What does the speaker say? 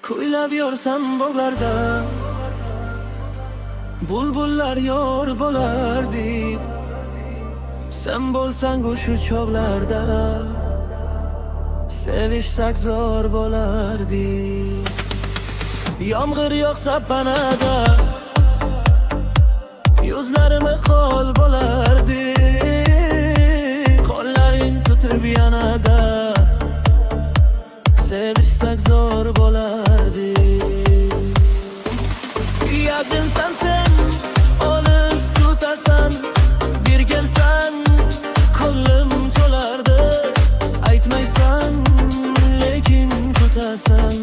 Kuylab yorsam bog'larda bulbullar yor bo'lardi. Sen bo'lsang o'sha chog'larda sevishsak zo'r bo'lardi. Yomg'ir yog'sa panada yuzlarimiz xol bo'lardi. Qo'llaring tutib yanada sevishsak zo'r bo'lardi. Yaqinsan sen, olis tutasan, bir kelsan qo'lim to'lardi. Aytmaysan lekin kutasan.